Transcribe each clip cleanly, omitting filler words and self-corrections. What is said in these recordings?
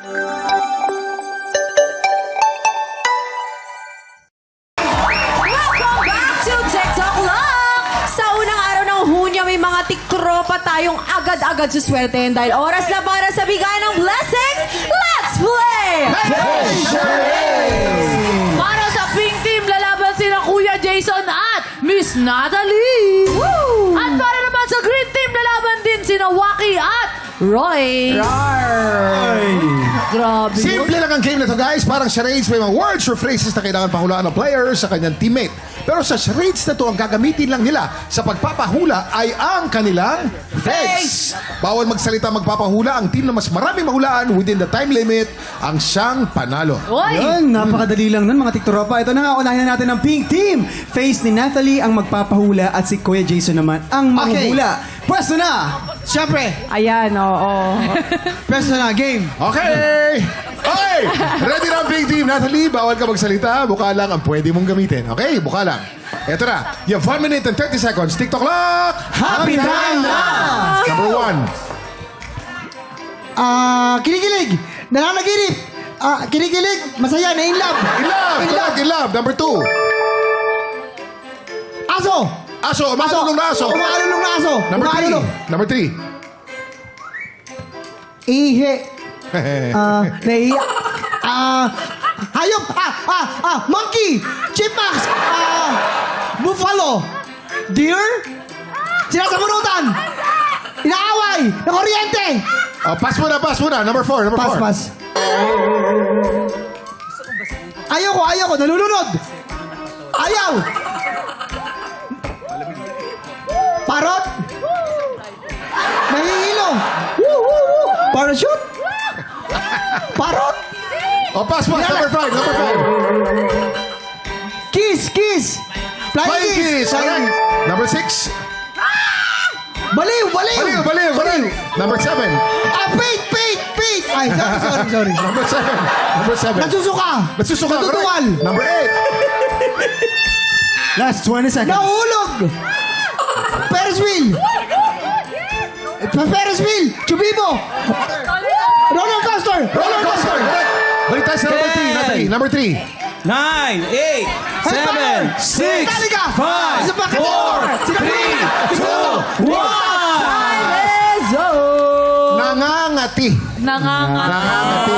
Welcome back to TikTok Lock! Sa unang araw ng Hunyo, may mga tiktropa tayong agad-agad suswertehin dahil oras na para sa bigay ng blessings. Let's play! Para sa pink team, lalaban sila Kuya Jason at Miss Natalie. Woo! At para naman sa green team, lalaban din sina Waki at Roy. Grabe. Simple lang ang game na to, guys. Parang charades, may mga words or phrases na kailangan pahulaan ng player sa kanyang teammate. Pero sa charades na to, ang gagamitin lang nila sa pagpapahula ay ang kanilang face. Bawal magsalita magpapahula. Ang team na mas maraming mahulaan within the time limit ang siyang panalo. Oy! Yun, napakadali lang nun mga tiktropa. Ito na nga, unahin na natin ang pink team. Face ni Natalie ang magpapahula at si Kuya Jason naman ang manghula. Pwesto na! Siyempre, Ayan, oo. pwesto na, game. Okay! Okay! Ready na ang pink team. Natalie, bawal ka magsalita. Buka lang ang pwede mong gamitin. Okay? Buka lang. Ito na. You have 1 minute and 30 seconds. TikTok clock! Happy time na! Number 1. Kinikilig, nananaginip, kinikilig, masaya, na in love. In love! Correct, in love. Number 2. Aso! Aso, umakalulong na aso. Umaalulong na aso. Number 3. Number 3. Ihe. Naiya. Hayop. Monkey. Chipmunks. Buffalo. Deer. Sinasabunutan. Inaaway. Na kuryente. Oh, pass muna, pass muna. Number 4, number 4. Pass. Ayoko. Nalulunod. Ayaw. Parot. Nahihilo. Parachute. Parot. Oh, pass. Number 5, number 5. Kiss. Flying Flying kiss. kiss. Correct. Number 6. Baliw. Baliw. Number 7. Pate. Ay, sorry. Number 7. Number 7. Nasusuka. Natutuwal. Number 8. Last 20 seconds. Nahulog. Ferris wheel. Chubibo. Roller coaster. Correct. Balik tayo sa number 3. Natalie, number 3. 9, 8, 7, 6, Metallica. 5, Isa pa, 4, 3, 2, 1. Nangangati. Nangangati.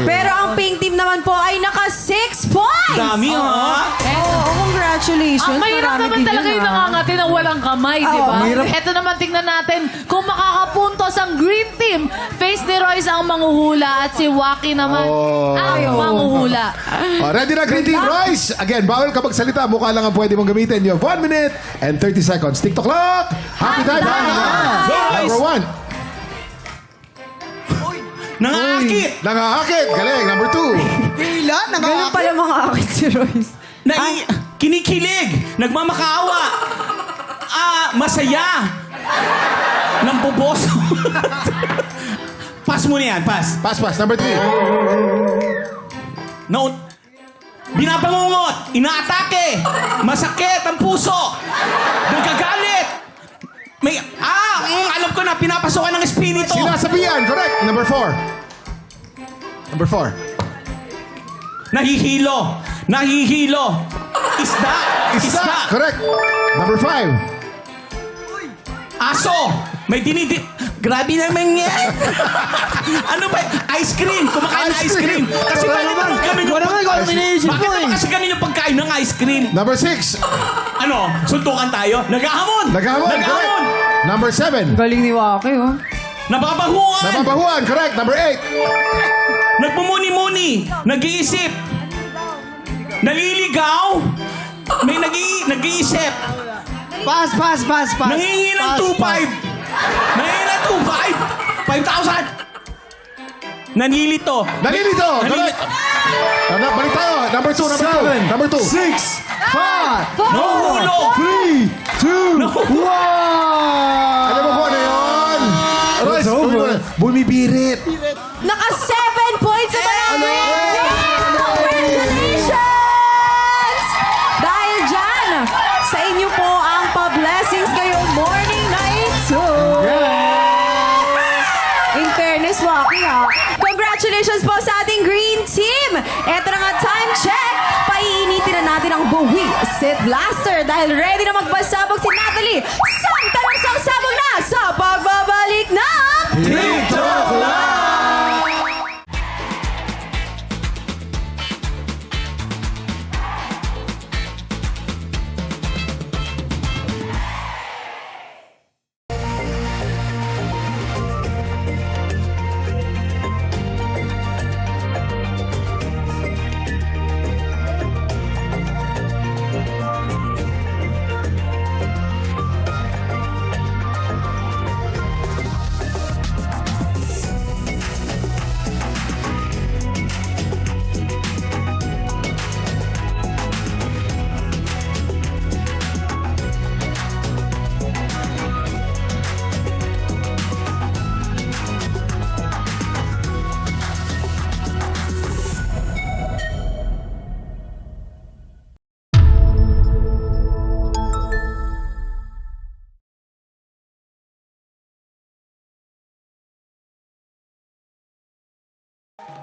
Pero ang pink team naman po ay naka 6 points! Dami, ha? Oo, congratulations. Ang mahirap Marami naman din talaga yun, yung nangangati ng walang kamay, di ba? mahirap. Ito naman, tingnan natin kung makakapuntos ang green team. Face ni Royce ang manghuhula at si Waki naman ang manghuhula. Oh, ready na, Green Team Royce? Again, bawal ka magsalita. Mukha lang ang pwede mong gamitin. You have 1 minute and 30 seconds. TikTok clock. Happy time. Number 1. Nangakit! Nangahakit. Galing. Number 2. Tila. Ganun pala mga akit si Royce. Kinikilig! Nagmamakaawa! Masaya! Namboboso! Pass mo na yan, pass. Pass. Number 3. Binabangungot! Inaatake! Masakit ang puso! Nagagalit! Alam ko na, pinapasokan ng espiritu! Sinasabihan. Correct. Number 4. Number 4. Nahihilo. Isda. Correct. Number 5. Aso! May Grabe naman yan! Ano ba? Ice cream! Kumakain ng ice cream! Kasi Wala bakit naman. naman kami Wala naman, ikaw ang iniisip Bakit ko naman eh. kasi ganun yung pagkain ng ice cream? Number 6. Ano? Suntukan tayo? Naghahamon! Naghamon. Correct. Number 7. Galing ni Waki, oh. Nababahuan! Nababahuan. Correct. Number 8. Nagmumuni-muni! Nag-iisip! Naliligaw! May nag-iisip! Pass. Nangingi ng 2,500! Nangingi ng 2,500! 5,000! Nanilito! Nalilito. Correct. Balik tayo. Number 2. Number 2. 6, 5, Nahuhulog! 3, 2, 1. Alam mo kung ano yun? Royce, It's over. bumibirit. Naka 7 points naman ang green team! Congratulations! Dahil dyan, sa inyo po ang pa-blessings ngayong morning night. In fairness, Waki, ha? Congratulations! Congratulations po sa ating green team! Eto na nga, time check! Paiinitin na natin ang buwi, Sit Blaster, dahil ready na magpasabog si Natalie. Samtalang sabog na sa pagbabalik ng TikTok Live!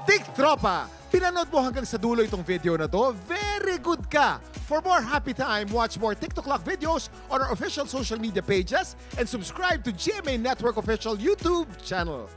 TikTropa! Pinanood mo hanggang sa dulo itong video na to? Very good ka! For more happy time, watch more TikTok Lock videos on our official social media pages and subscribe to GMA Network official YouTube channel.